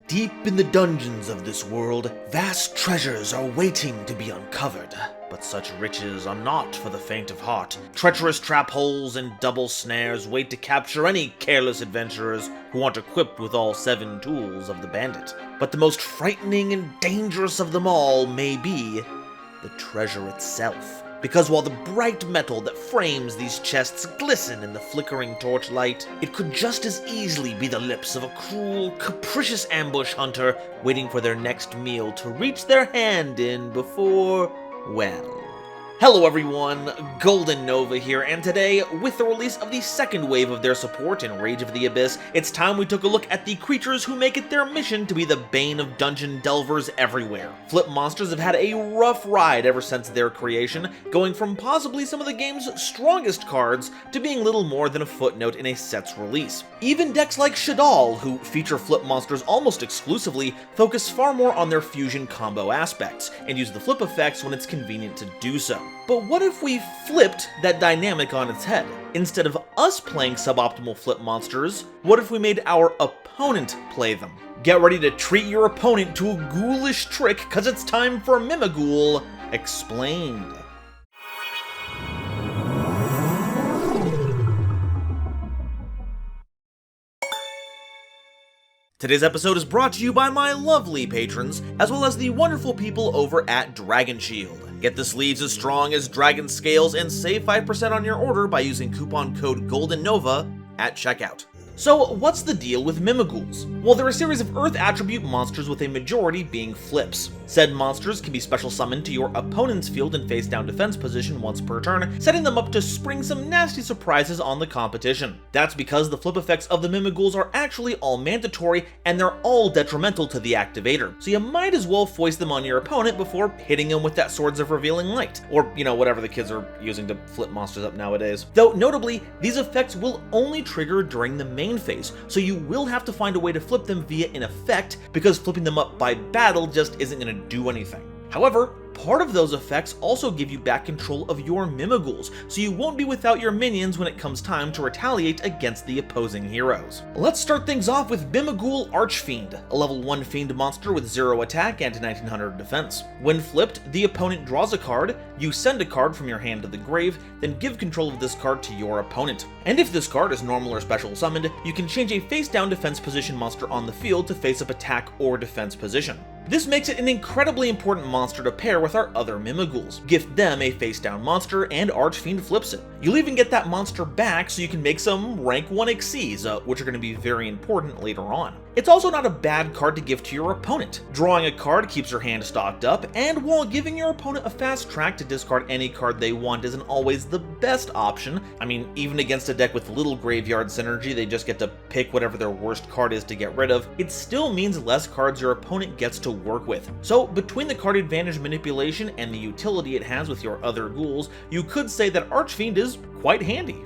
Deep in the dungeons of this world, vast treasures are waiting to be uncovered. But such riches are not for the faint of heart. Treacherous trap holes and double snares wait to capture any careless adventurers who aren't equipped with all 7 tools of the bandit. But the most frightening and dangerous of them all may be the treasure itself. Because while the bright metal that frames these chests glisten in the flickering torchlight, it could just as easily be the lips of a cruel, capricious ambush hunter waiting for their next meal to reach their hand in before, well... Hello everyone, GoldenNova here, and today, with the release of the second wave of their support in Rage of the Abyss, it's time we took a look at the creatures who make it their mission to be the bane of dungeon delvers everywhere. Flip monsters have had a rough ride ever since their creation, going from possibly some of the game's strongest cards to being little more than a footnote in a set's release. Even decks like Shadal, who feature flip monsters almost exclusively, focus far more on their fusion combo aspects, and use the flip effects when it's convenient to do so. But what if we flipped that dynamic on its head? Instead of us playing suboptimal flip monsters, what if we made our opponent play them? Get ready to treat your opponent to a ghoulish trick, cause it's time for Mimighoul Explained. Today's episode is brought to you by my lovely patrons, as well as the wonderful people over at Dragon Shield. Get the sleeves as strong as dragon scales and save 5% on your order by using coupon code GoldenNova at checkout. So what's the deal with Mimighouls? Well, they're a series of Earth attribute monsters with a majority being flips. Said monsters can be special summoned to your opponent's field in face down defense position once per turn, setting them up to spring some nasty surprises on the competition. That's because the flip effects of the Mimighouls are actually all mandatory and they're all detrimental to the activator, so you might as well foist them on your opponent before hitting him with that Swords of Revealing Light, or whatever the kids are using to flip monsters up nowadays. Though notably, these effects will only trigger during the main phase, so you will have to find a way to flip them via an effect, because flipping them up by battle just isn't going to do anything. However, part of those effects also give you back control of your Mimighouls, so you won't be without your minions when it comes time to retaliate against the opposing heroes. Let's start things off with Mimighoul Archfiend, a level 1 fiend monster with 0 attack and 1900 defense. When flipped, the opponent draws a card, you send a card from your hand to the grave, then give control of this card to your opponent. And if this card is normal or special summoned, you can change a face-down defense position monster on the field to face-up attack or defense position. This makes it an incredibly important monster to pair with our other Mimighouls. Gift them a face-down monster, and Archfiend flips it. You'll even get that monster back so you can make some rank 1 Xyz, which are going to be very important later on. It's also not a bad card to give to your opponent. Drawing a card keeps your hand stocked up, and while giving your opponent a fast track to discard any card they want isn't always the best option, I mean, even against a deck with little graveyard synergy, they just get to pick whatever their worst card is to get rid of, it still means less cards your opponent gets to work with. So between the card advantage manipulation and the utility it has with your other ghouls, you could say that Archfiend is quite handy.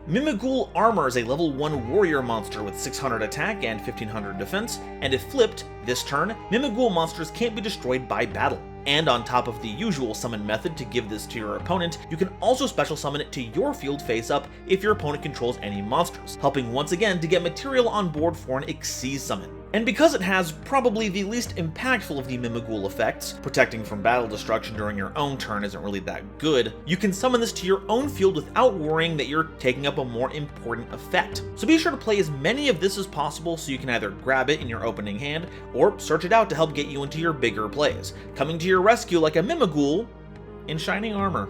Mimighoul Armor is a level 1 warrior monster with 600 attack and 1500 defense, and if flipped, this turn, Mimighoul monsters can't be destroyed by battle. And on top of the usual summon method to give this to your opponent, you can also special summon it to your field face up if your opponent controls any monsters, helping once again to get material on board for an Xyz summon. And because it has probably the least impactful of the Mimighoul effects, protecting from battle destruction during your own turn isn't really that good, you can summon this to your own field without worrying that you're taking up a more important effect. So be sure to play as many of this as possible so you can either grab it in your opening hand, or search it out to help get you into your bigger plays, coming to your rescue like a Mimighoul in shining armor.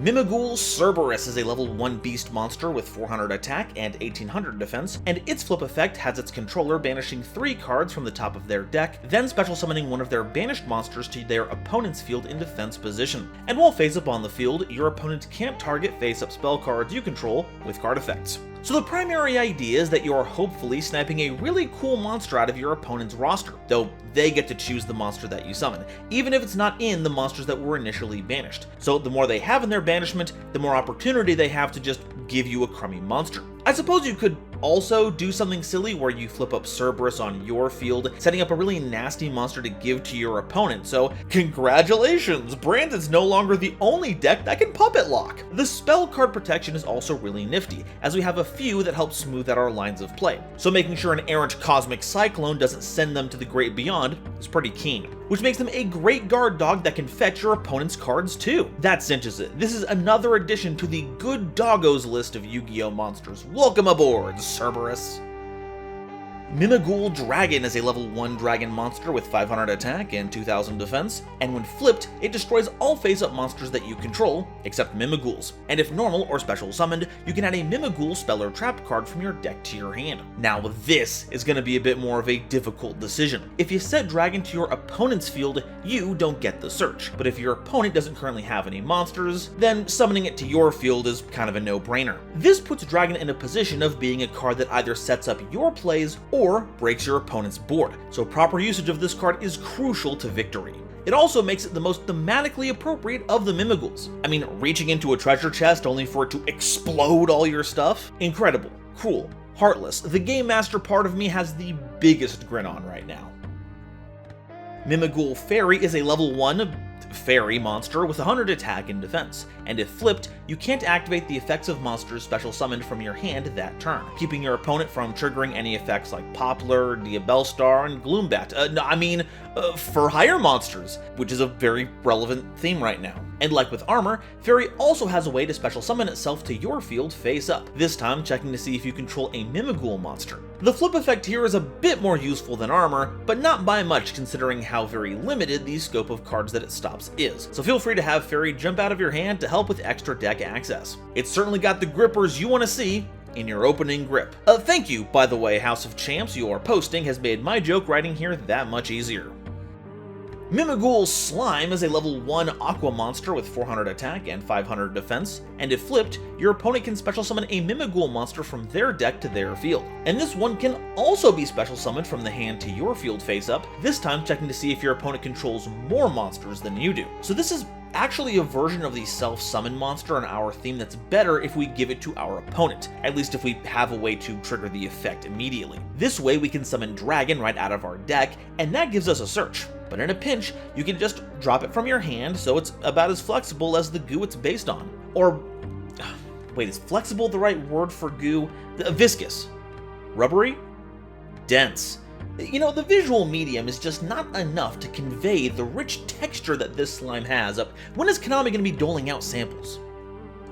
Mimighoul Cerberus is a level 1 beast monster with 400 attack and 1800 defense, and its flip effect has its controller banishing 3 cards from the top of their deck, then special summoning one of their banished monsters to their opponent's field in defense position. And while face up on the field, your opponent can't target face up spell cards you control with card effects. So the primary idea is that you're hopefully sniping a really cool monster out of your opponent's roster, though they get to choose the monster that you summon, even if it's not in the monsters that were initially banished. So the more they have in their banishment, the more opportunity they have to just give you a crummy monster. I suppose you could also do something silly where you flip up Cerberus on your field, setting up a really nasty monster to give to your opponent. So congratulations, Brandon's no longer the only deck that can puppet lock. The spell card protection is also really nifty, as we have a few that help smooth out our lines of play. So making sure an errant Cosmic Cyclone doesn't send them to the great beyond is pretty keen, which makes them a great guard dog that can fetch your opponent's cards too. That cinches it. This is another addition to the good doggos list of Yu-Gi-Oh monsters. Welcome aboard, Cerberus. Mimighoul Dragon is a level 1 dragon monster with 500 attack and 2000 defense, and when flipped, it destroys all face-up monsters that you control, except Mimighouls. And if normal or special summoned, you can add a Mimighoul spell or trap card from your deck to your hand. Now this is going to be a bit more of a difficult decision. If you set Dragon to your opponent's field, you don't get the search, but if your opponent doesn't currently have any monsters, then summoning it to your field is kind of a no-brainer. This puts Dragon in a position of being a card that either sets up your plays or breaks your opponent's board, so proper usage of this card is crucial to victory. It also makes it the most thematically appropriate of the Mimighouls. I mean, reaching into a treasure chest only for it to explode all your stuff? Incredible, cruel, heartless. The Game Master part of me has the biggest grin on right now. Mimighoul Fairy is a level 1 fairy monster with 100 attack and defense, and if flipped, you can't activate the effects of monsters special summoned from your hand that turn, keeping your opponent from triggering any effects like Poplar, Diabellstar, and Gloombat. For higher monsters, which is a very relevant theme right now. And like with armor, Fairy also has a way to special summon itself to your field face up, this time checking to see if you control a Mimighoul monster. The flip effect here is a bit more useful than armor, but not by much considering how very limited the scope of cards that it stops is, so feel free to have Fairy jump out of your hand to help with extra deck access. It's certainly got the grippers you want to see in your opening grip. Thank you, by the way, House of Champs, your posting has made my joke writing here that much easier. Mimighoul Slime is a level 1 aqua monster with 400 attack and 500 defense, and if flipped, your opponent can special summon a Mimighoul monster from their deck to their field. And this one can also be special summoned from the hand to your field face up, this time checking to see if your opponent controls more monsters than you do. So this is actually a version of the self-summon monster in our theme that's better if we give it to our opponent, at least if we have a way to trigger the effect immediately. This way we can summon Dragon right out of our deck, and that gives us a search. But in a pinch, you can just drop it from your hand, so it's about as flexible as the goo it's based on. Or, wait, is flexible the right word for goo? Viscous. Rubbery? Dense. You know, the visual medium is just not enough to convey the rich texture that this slime has. When is Konami going to be doling out samples?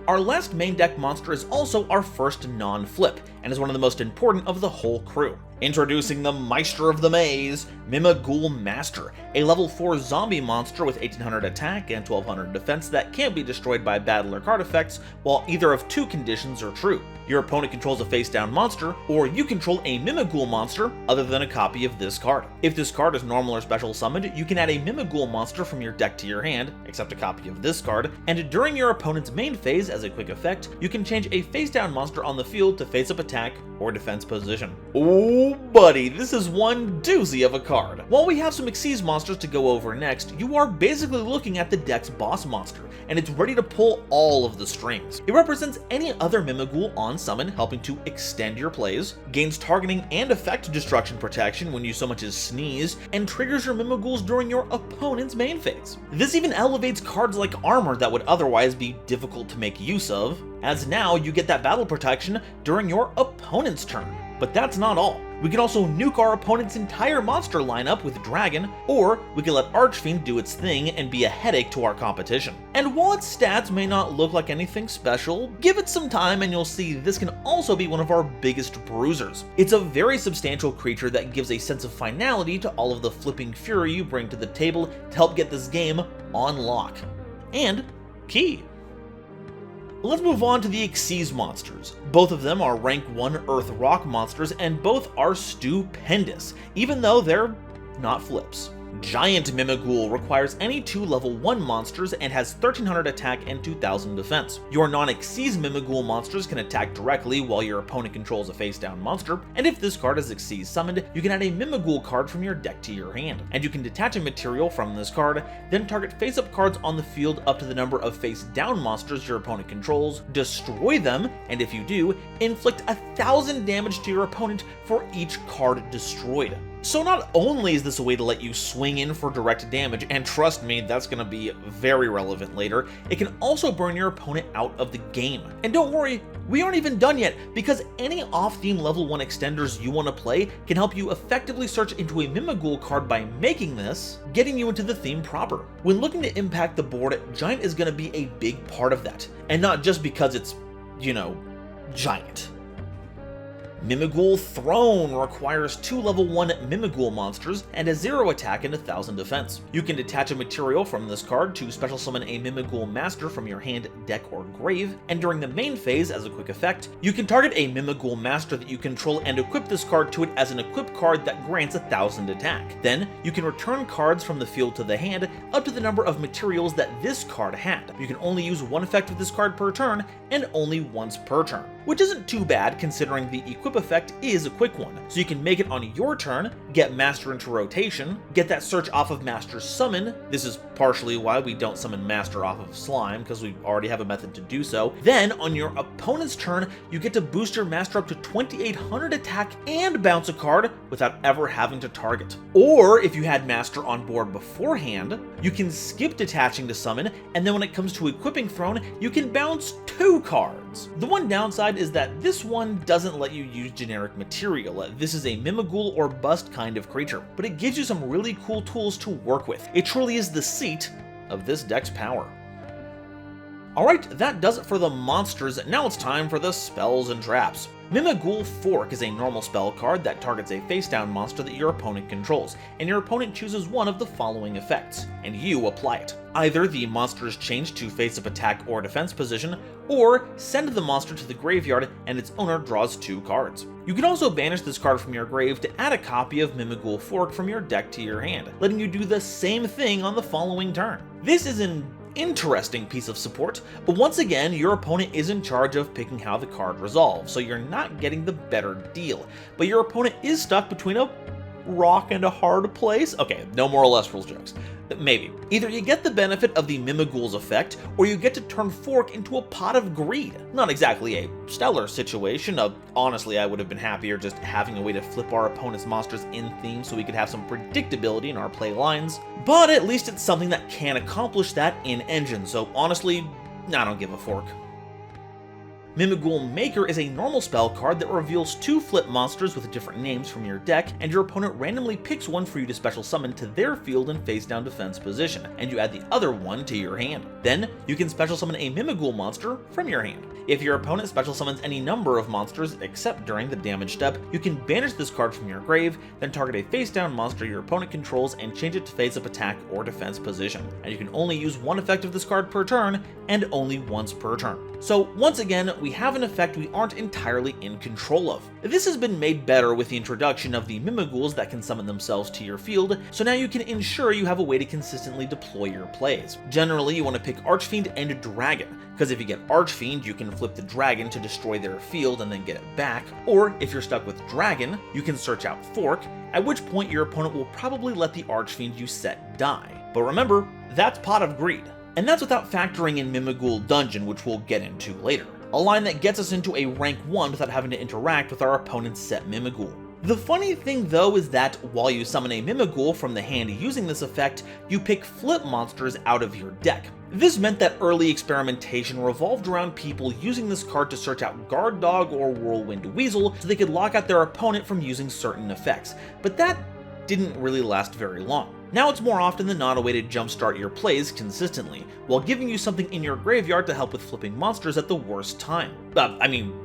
Our last main deck monster is also our first non-flip, and is one of the most important of the whole crew. Introducing the Meister of the Maze, Mimighoul Master, a level 4 zombie monster with 1800 attack and 1200 defense that can't be destroyed by battle or card effects while either of two conditions are true. Your opponent controls a face-down monster, or you control a Mimighoul monster other than a copy of this card. If this card is normal or special summoned, you can add a Mimighoul monster from your deck to your hand, except a copy of this card, and during your opponent's main phase, as a quick effect, you can change a face-down monster on the field to face-up attack or defense position. Oh buddy, this is one doozy of a card. While we have some Xyz monsters to go over next, you are basically looking at the deck's boss monster, and it's ready to pull all of the strings. It represents any other Mimighoul on summon, helping to extend your plays, gains targeting and effect destruction protection when you so much as sneeze, and triggers your Mimighouls during your opponent's main phase. This even elevates cards like armor that would otherwise be difficult to make use of, as now you get that battle protection during your opponent's turn. But that's not all. We can also nuke our opponent's entire monster lineup with Dragon, or we can let Archfiend do its thing and be a headache to our competition. And while its stats may not look like anything special, give it some time and you'll see this can also be one of our biggest bruisers. It's a very substantial creature that gives a sense of finality to all of the flipping fury you bring to the table to help get this game on lock. And key. Let's move on to the Xyz monsters. Both of them are rank 1 Earth Rock monsters, and both are stupendous, even though they're not flips. Giant Mimighoul requires any 2 level 1 monsters and has 1300 attack and 2000 defense. Your non-Xyz Mimighoul monsters can attack directly while your opponent controls a face-down monster, and if this card is Xyz summoned, you can add a Mimighoul card from your deck to your hand. And you can detach a material from this card, then target face-up cards on the field up to the number of face-down monsters your opponent controls, destroy them, and if you do, inflict 1000 damage to your opponent for each card destroyed. So not only is this a way to let you swing in for direct damage, and trust me, that's going to be very relevant later, it can also burn your opponent out of the game. And don't worry, we aren't even done yet, because any off-theme level 1 extenders you want to play can help you effectively search into a Mimighoul card by making this, getting you into the theme proper. When looking to impact the board, Giant is going to be a big part of that, and not just because it's, you know, giant. Mimighoul Throne requires 2 level 1 Mimighoul monsters and has 0 attack and 1000 defense. You can detach a material from this card to special summon a Mimighoul master from your hand, deck, or grave, and during the main phase, as a quick effect, you can target a Mimighoul master that you control and equip this card to it as an equip card that grants 1000 attack. Then, you can return cards from the field to the hand up to the number of materials that this card had. You can only use 1 effect of this card per turn, and only once per turn, which isn't too bad considering the equip effect is a quick one, so you can make it on your turn, get Master into rotation, get that search off of Master's summon. This is partially why we don't summon Master off of Slime, because we already have a method to do so. Then, on your opponent's turn, you get to boost your Master up to 2800 attack and bounce a card without ever having to target. Or, if you had Master on board beforehand, you can skip detaching to summon, and then when it comes to equipping Throne, you can bounce 2 cards. The one downside is that this one doesn't let you use generic material. This is a Mimighoul or bust kind of creature, but it gives you some really cool tools to work with. It truly is the seat of this deck's power. Alright, that does it for the monsters. Now it's time for the spells and traps. Mimighoul Fork is a normal spell card that targets a face-down monster that your opponent controls, and your opponent chooses one of the following effects, and you apply it. Either the monster is changed to face-up attack or defense position, or send the monster to the graveyard and its owner draws 2 cards. You can also banish this card from your grave to add a copy of Mimighoul Fork from your deck to your hand, letting you do the same thing on the following turn. This is an interesting piece of support, but once again, your opponent is in charge of picking how the card resolves, so you're not getting the better deal. But your opponent is stuck between a rock and a hard place. Okay, no more Lestrals jokes. Maybe. Either you get the benefit of the Mimighoul's effect, or you get to turn Fork into a pot of greed. Not exactly a stellar situation. Honestly, I would have been happier just having a way to flip our opponent's monsters in theme so we could have some predictability in our play lines. But at least it's something that can accomplish that in engine, so honestly, I don't give a fork. Mimighoul Maker is a normal spell card that reveals 2 flip monsters with different names from your deck, and your opponent randomly picks one for you to special summon to their field in face-down defense position, and you add the other one to your hand. Then, you can special summon a Mimighoul monster from your hand. If your opponent special summons any number of monsters except during the damage step, you can banish this card from your grave, then target a face-down monster your opponent controls and change it to face-up attack or defense position. And you can only use 1 effect of this card per turn, and only once per turn. So once again, we have an effect we aren't entirely in control of. This has been made better with the introduction of the Mimighouls that can summon themselves to your field, so now you can ensure you have a way to consistently deploy your plays. Generally, you want to pick Archfiend and Dragon, because if you get Archfiend, you can flip the Dragon to destroy their field and then get it back, or if you're stuck with Dragon, you can search out Fork, at which point your opponent will probably let the Archfiend you set die. But remember, that's Pot of Greed. And that's without factoring in Mimighoul Dungeon, which we'll get into later. A line that gets us into a rank 1 without having to interact with our opponent's set Mimighoul. The funny thing though is that while you summon a Mimighoul from the hand using this effect, you pick flip monsters out of your deck. This meant that early experimentation revolved around people using this card to search out Guard Dog or Whirlwind Weasel so they could lock out their opponent from using certain effects, but that didn't really last very long. Now it's more often than not a way to jumpstart your plays consistently, while giving you something in your graveyard to help with flipping monsters at the worst time.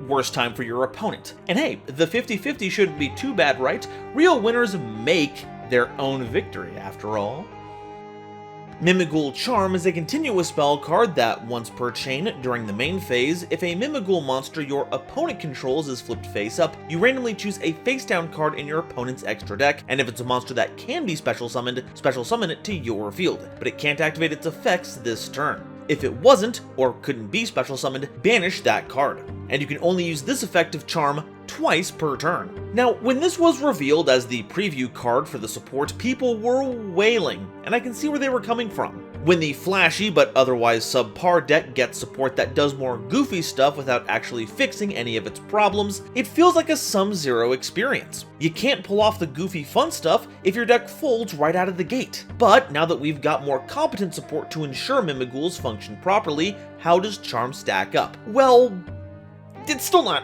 Worst time for your opponent. And hey, the 50-50 shouldn't be too bad, right? Real winners make their own victory, after all. Mimighoul Charm is a continuous spell card that, once per chain, during the main phase, if a Mimighoul monster your opponent controls is flipped face up, you randomly choose a face down card in your opponent's extra deck, and if it's a monster that can be special summon it to your field, but it can't activate its effects this turn. If it wasn't, or couldn't be special summoned, banish that card. And you can only use this effect of Charm twice per turn. Now, when this was revealed as the preview card for the support, people were wailing, and I can see where they were coming from. When the flashy but otherwise subpar deck gets support that does more goofy stuff without actually fixing any of its problems, it feels like a sum-zero experience. You can't pull off the goofy fun stuff if your deck folds right out of the gate. But now that we've got more competent support to ensure Mimighouls function properly, how does Charm stack up? Well, it's still not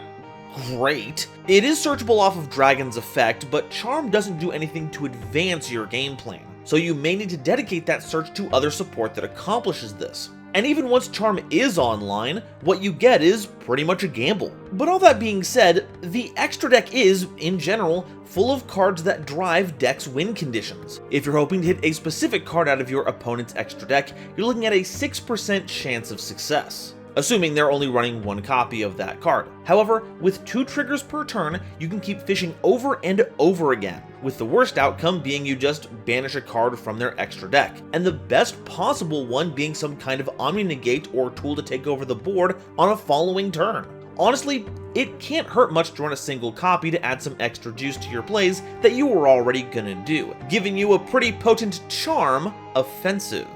great. It is searchable off of Dragon's effect, but Charm doesn't do anything to advance your game plan, so you may need to dedicate that search to other support that accomplishes this. And even once Charm is online, what you get is pretty much a gamble. But all that being said, the extra deck is, in general, full of cards that drive deck's win conditions. If you're hoping to hit a specific card out of your opponent's extra deck, you're looking at a 6% chance of success, assuming they're only running one copy of that card. However, with 2 triggers per turn, you can keep fishing over and over again, with the worst outcome being you just banish a card from their extra deck, and the best possible one being some kind of Omni-Negate or tool to take over the board on a following turn. Honestly, it can't hurt much to run a single copy to add some extra juice to your plays that you were already gonna do, giving you a pretty potent Charm offensive.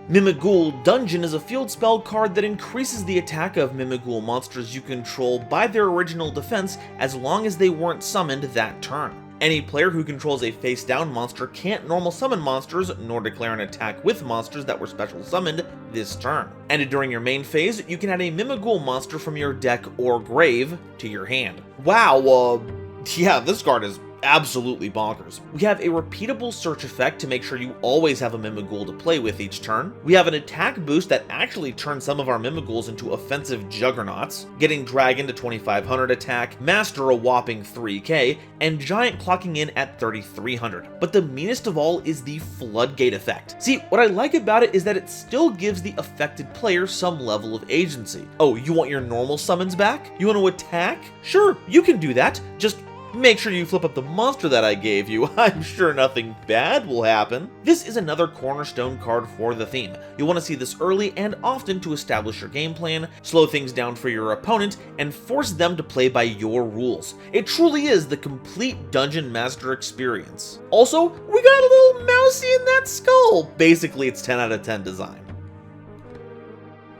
Mimighoul Dungeon is a field spell card that increases the attack of Mimighoul monsters you control by their original defense as long as they weren't summoned that turn. Any player who controls a face-down monster can't normal summon monsters, nor declare an attack with monsters that were special summoned this turn. And during your main phase, you can add a Mimighoul monster from your deck or grave to your hand. Wow, yeah, this card is absolutely bonkers. We have a repeatable search effect to make sure you always have a Mimighoul to play with each turn. We have an attack boost that actually turns some of our Mimighouls into offensive juggernauts, getting Dragon to 2500 attack, Master a whopping 3k, and Giant clocking in at 3300. But the meanest of all is the Floodgate effect. See, what I like about it is that it still gives the affected player some level of agency. Oh, you want your normal summons back? You want to attack? Sure, you can do that. Just make sure you flip up the monster that I gave you. I'm sure nothing bad will happen. This is another cornerstone card for the theme. You'll want to see this early and often to establish your game plan, slow things down for your opponent, and force them to play by your rules. It truly is the complete Dungeon Master experience. Also, we got a little mousey in that skull. Basically, it's 10 out of 10 design.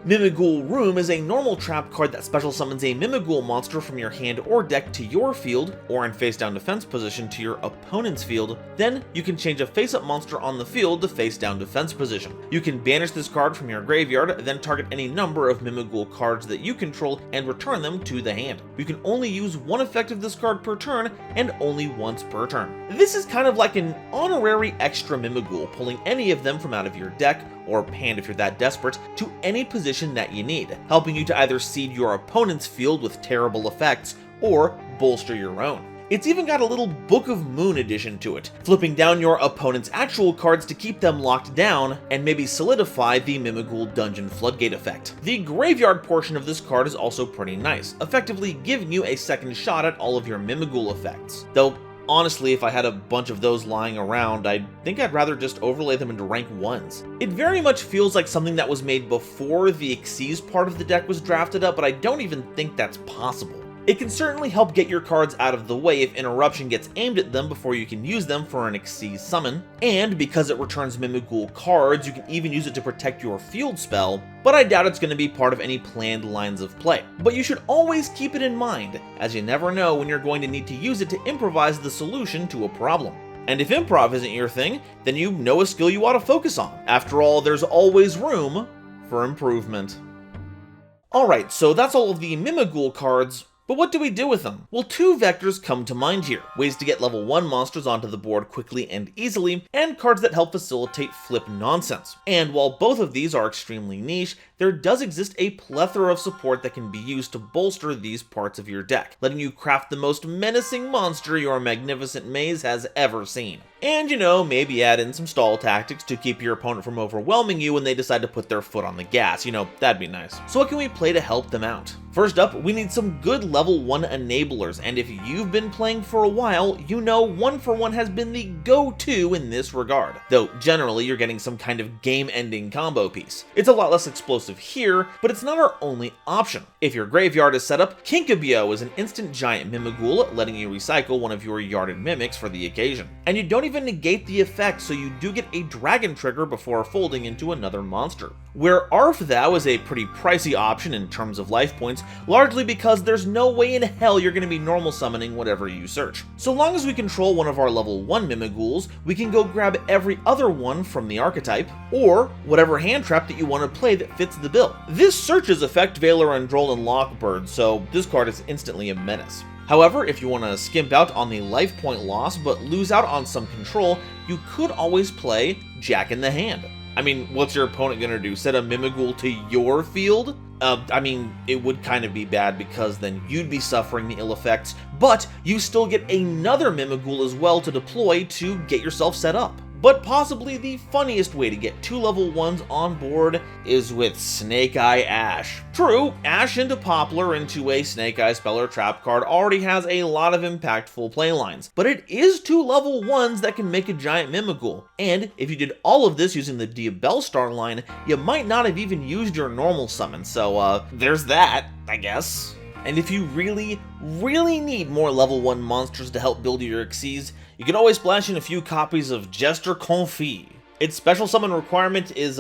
Mimighoul Room is a normal trap card that special summons a Mimighoul monster from your hand or deck to your field, or in face-down defense position to your opponent's field. Then, you can change a face-up monster on the field to face-down defense position. You can banish this card from your graveyard, then target any number of Mimighoul cards that you control and return them to the hand. You can only use one effect of this card per turn, and only once per turn. This is kind of like an honorary extra Mimighoul, pulling any of them from out of your deck, or hand if you're that desperate, to any position that you need, helping you to either seed your opponent's field with terrible effects, or bolster your own. It's even got a little Book of Moon addition to it, flipping down your opponent's actual cards to keep them locked down, and maybe solidify the Mimighoul Dungeon Floodgate effect. The graveyard portion of this card is also pretty nice, effectively giving you a second shot at all of your Mimighoul effects, though honestly, if I had a bunch of those lying around, I think I'd rather just overlay them into rank 1s. It very much feels like something that was made before the Xyz part of the deck was drafted up, but I don't even think that's possible. It can certainly help get your cards out of the way if Interruption gets aimed at them before you can use them for an Xyz summon, and because it returns Mimighoul cards, you can even use it to protect your field spell, but I doubt it's going to be part of any planned lines of play. But you should always keep it in mind, as you never know when you're going to need to use it to improvise the solution to a problem. And if improv isn't your thing, then you know a skill you ought to focus on. After all, there's always room for improvement. Alright, so that's all of the Mimighoul cards. But what do we do with them? Well, 2 vectors come to mind here. Ways to get level 1 monsters onto the board quickly and easily, and cards that help facilitate flip nonsense. And while both of these are extremely niche, there does exist a plethora of support that can be used to bolster these parts of your deck, letting you craft the most menacing monster your magnificent maze has ever seen. And maybe add in some stall tactics to keep your opponent from overwhelming you when they decide to put their foot on the gas. That'd be nice. So what can we play to help them out? First up, we need some good level 1 enablers, and if you've been playing for a while, 1-for-1 has been the go-to in this regard, though generally you're getting some kind of game-ending combo piece. It's a lot less explosive here, but it's not our only option. If your graveyard is set up, Yugioh is an instant giant Mimighoul, letting you recycle one of your yarded mimics for the occasion. And you don't even negate the effect, so you do get a dragon trigger before folding into another monster. Where Archetype is a pretty pricey option in terms of life points, largely because there's no way in hell you're going to be normal summoning whatever you search. So long as we control one of our level 1 Mimighouls, we can go grab every other one from the archetype, or whatever hand trap that you want to play that fits the bill. This searches affect Valor and Droll and Lockbird, so this card is instantly a menace. However, if you want to skimp out on the life point loss but lose out on some control, you could always play Jack in the Hand. What's your opponent gonna do? Set a Mimighoul to your field? It would kind of be bad because then you'd be suffering the ill effects, but you still get another Mimighoul as well to deploy to get yourself set up. But possibly the funniest way to get 2 level 1s on board is with Snake Eye Ash. True, Ash into Poplar into a Snake Eye spell or trap card already has a lot of impactful playlines, but it is 2 level 1s that can make a giant Mimighoul, and if you did all of this using the Diabellstar line, you might not have even used your normal summon, so there's that, I guess. And if you really need more level 1 monsters to help build your Xyz, you can always splash in a few copies of Jester Confit. Its special summon requirement is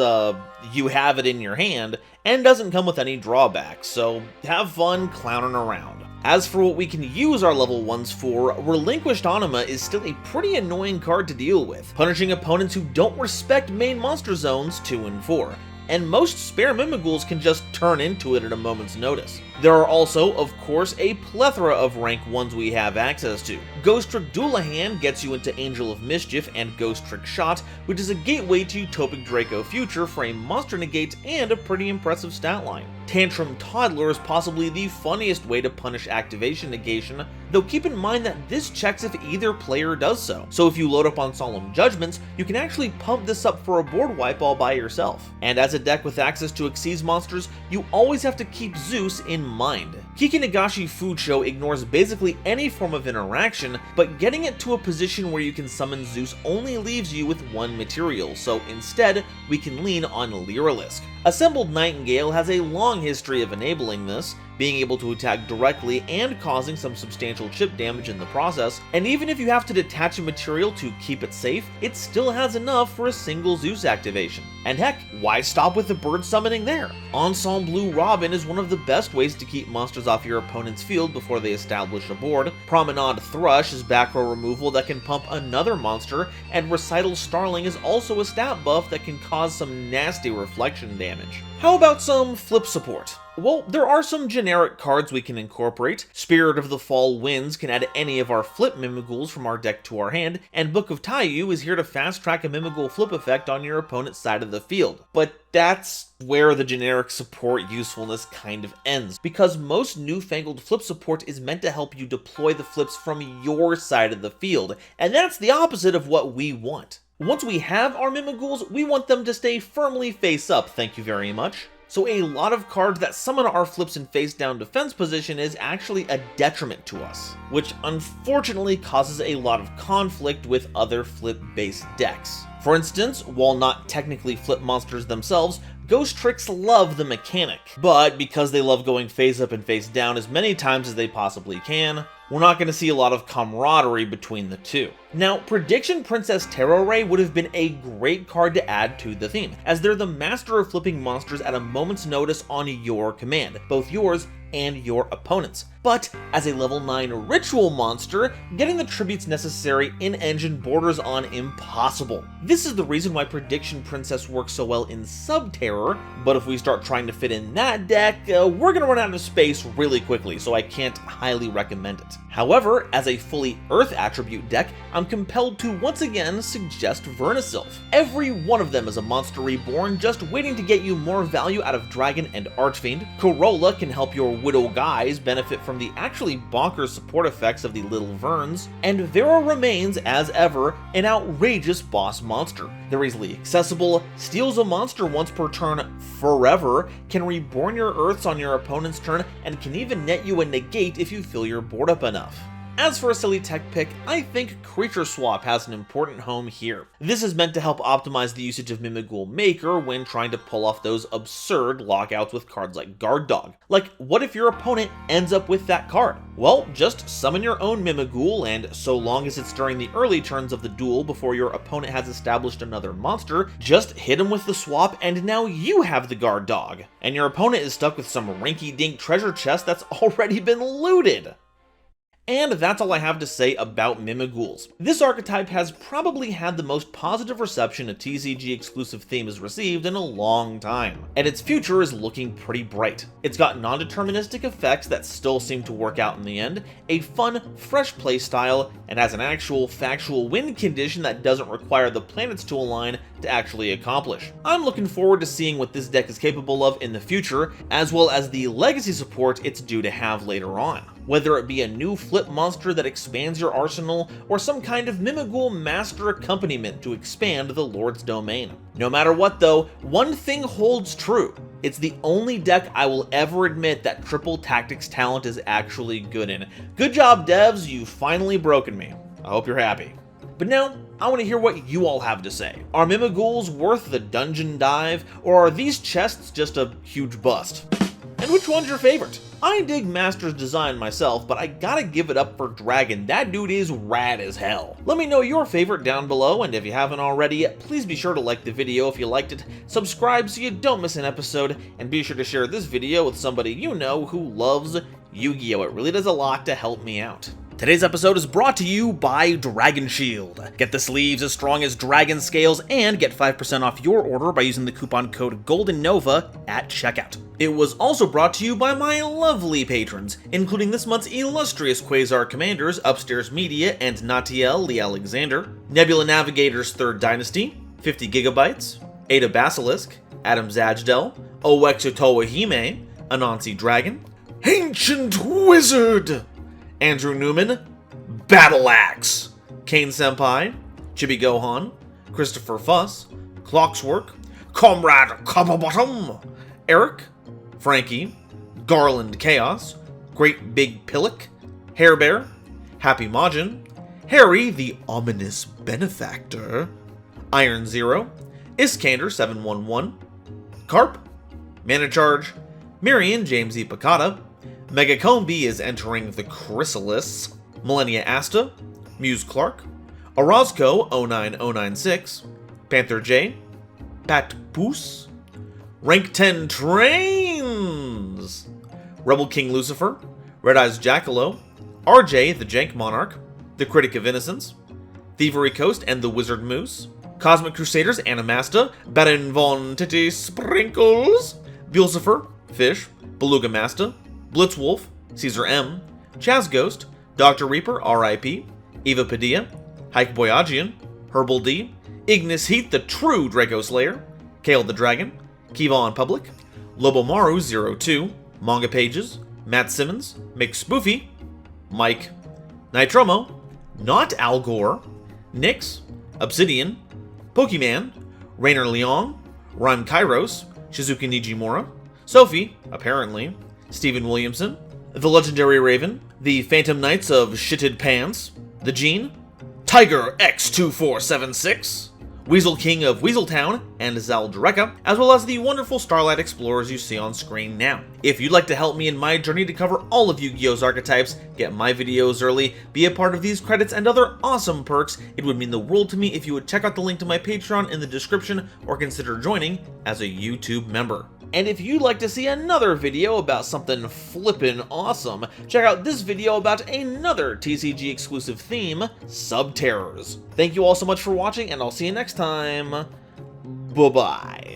you have it in your hand, and doesn't come with any drawbacks, so have fun clowning around. As for what we can use our level 1s for, Relinquished Anima is still a pretty annoying card to deal with, punishing opponents who don't respect main monster zones 2 and 4. And most spare Mimighouls can just turn into it at a moment's notice. There are also, of course, a plethora of rank 1s we have access to. Ghost Trick Dualahan gets you into Angel of Mischief and Ghost Trick Shot, which is a gateway to Utopic Draco Future for a monster negate and a pretty impressive stat line. Tantrum Toddler is possibly the funniest way to punish activation negation, though keep in mind that this checks if either player does so. So if you load up on Solemn Judgments, you can actually pump this up for a board wipe all by yourself. And as a deck with access to Xyz monsters, you always have to keep Zeus in mind. Kikinagashi Fucho ignores basically any form of interaction, but getting it to a position where you can summon Zeus only leaves you with 1 material, so instead, we can lean on Lyralisk. Assembled Nightingale has a long history of enabling this, being able to attack directly and causing some substantial chip damage in the process, and even if you have to detach a material to keep it safe, it still has enough for a single Zeus activation. And heck, why stop with the bird summoning there? Ensemble Robin is one of the best ways to keep monsters off your opponent's field before they establish a board, Promenade Thrush is back row removal that can pump another monster, and Recital Starling is also a stat buff that can cause some nasty reflection damage. How about some flip support? Well, there are some generic cards we can incorporate. Spirit of the Fall Winds can add any of our flip Mimighouls from our deck to our hand, and Book of Taiyu is here to fast track a Mimighoul flip effect on your opponent's side of the field. But that's where the generic support usefulness kind of ends, because most newfangled flip support is meant to help you deploy the flips from your side of the field, and that's the opposite of what we want. Once we have our Mimighouls, we want them to stay firmly face up, thank you very much. So a lot of cards that summon our flips in face down defense position is actually a detriment to us, which unfortunately causes a lot of conflict with other flip based decks. For instance, while not technically flip monsters themselves, Ghost Tricks love the mechanic, but because they love going face up and face down as many times as they possibly can, we're not going to see a lot of camaraderie between the two. Now, Prediction Princess Terror Ray would have been a great card to add to the theme, as they're the master of flipping monsters at a moment's notice on your command, both yours and your opponent's. But as a level 9 ritual monster, getting the tributes necessary in engine borders on impossible. This is the reason why Prediction Princess works so well in Subterror, but if we start trying to fit in that deck, we're gonna run out of space really quickly, so I can't highly recommend it. However, as a fully Earth attribute deck, I'm compelled to once again suggest Vernisylph. Every one of them is a monster reborn, just waiting to get you more value out of Dragon and Archfiend. Corolla can help your Widow Guys benefit from the actually bonkers support effects of the Little Verns, and Vera remains, as ever, an outrageous boss monster. They're easily accessible, steals a monster once per turn forever, can reborn your Earths on your opponent's turn, and can even net you a negate if you fill your board up enough. As for a silly tech pick, I think Creature Swap has an important home here. This is meant to help optimize the usage of Mimighoul Maker when trying to pull off those absurd lockouts with cards like Guard Dog. Like, what if your opponent ends up with that card? Well, just summon your own Mimighoul, and so long as it's during the early turns of the duel before your opponent has established another monster, just hit him with the swap and now you have the Guard Dog. And your opponent is stuck with some rinky-dink treasure chest that's already been looted. And that's all I have to say about Mimighouls. This archetype has probably had the most positive reception a TCG exclusive theme has received in a long time, and its future is looking pretty bright. It's got non-deterministic effects that still seem to work out in the end, a fun, fresh playstyle, and has an actual factual win condition that doesn't require the planets to align to actually accomplish. I'm looking forward to seeing what this deck is capable of in the future, as well as the legacy support it's due to have later on. Whether it be a new flip monster that expands your arsenal, or some kind of Mimighoul master accompaniment to expand the Lord's domain. No matter what though, one thing holds true. It's the only deck I will ever admit that triple tactics talent is actually good in. Good job devs, you've finally broken me. I hope you're happy. But now, I want to hear what you all have to say. Are Mimighouls worth the dungeon dive, or are these chests just a huge bust? And which one's your favorite? I dig Master's design myself, but I gotta give it up for Dragon. That dude is rad as hell. Let me know your favorite down below, and if you haven't already, please be sure to like the video if you liked it, subscribe so you don't miss an episode, and be sure to share this video with somebody you know who loves Yu-Gi-Oh! It really does a lot to help me out. Today's episode is brought to you by Dragon Shield. Get the sleeves as strong as dragon scales and get 5% off your order by using the coupon code GoldenNova at checkout. It was also brought to you by my lovely patrons, including this month's illustrious Quasar Commanders, Upstairs Media and Natiel Lee Alexander, Nebula Navigator's 3rd Dynasty, 50 Gigabytes, Ada Basilisk, Adam Zajdel, Owexotoa Hime, Anansi Dragon, Ancient Wizard, Andrew Newman, Battle Axe, Kane Senpai, Chibi Gohan, Christopher Fuss, Clockswork, Comrade Copperbottom, Eric, Frankie, Garland Chaos, Great Big Pillock, Hair Bear, Happy Majin, Harry the Ominous Benefactor, Iron Zero, Iskander 711, Carp, Mana Charge, Marion James E. Picata, Megacombi is entering the Chrysalis, Millennia Asta, Muse Clark, Orozco 09096, Panther J, Pat Poos, Rank 10 Trains, Rebel King Lucifer, Red Eyes Jackalow, RJ the Jank Monarch, The Critic of Innocence, Thievery Coast and the Wizard Moose, Cosmic Crusaders Animasta, Baron Von Titty Sprinkles, Beelzephyr, Fish, Beluga Masta, Blitzwolf, Caesar M, Chaz Ghost, Dr. Reaper, R.I.P., Eva Padilla, Hike Boyagian, Herbal D, Ignis Heat, the true Draco Slayer, Kale the Dragon, Kiva on Public, Lobomaru 02, Manga Pages, Matt Simmons, Mick Spoofy, Mike, Nitromo, Not Al Gore, Nyx, Obsidian, Pokemon, Rainer Leong, Ron Kairos, Shizuka Nijimura, Sophie, apparently, Stephen Williamson, The Legendary Raven, The Phantom Knights of Shitted Pants, The Gene, Tiger X2476, Weasel King of Weaseltown, and Zaldreka, as well as the wonderful Starlight Explorers you see on screen now. If you'd like to help me in my journey to cover all of Yu-Gi-Oh's archetypes, get my videos early, be a part of these credits and other awesome perks, it would mean the world to me if you would check out the link to my Patreon in the description or consider joining as a YouTube member. And if you'd like to see another video about something flippin' awesome, check out this video about another TCG exclusive theme, Subterrors. Thank you all so much for watching, and I'll see you next time. Bye-bye.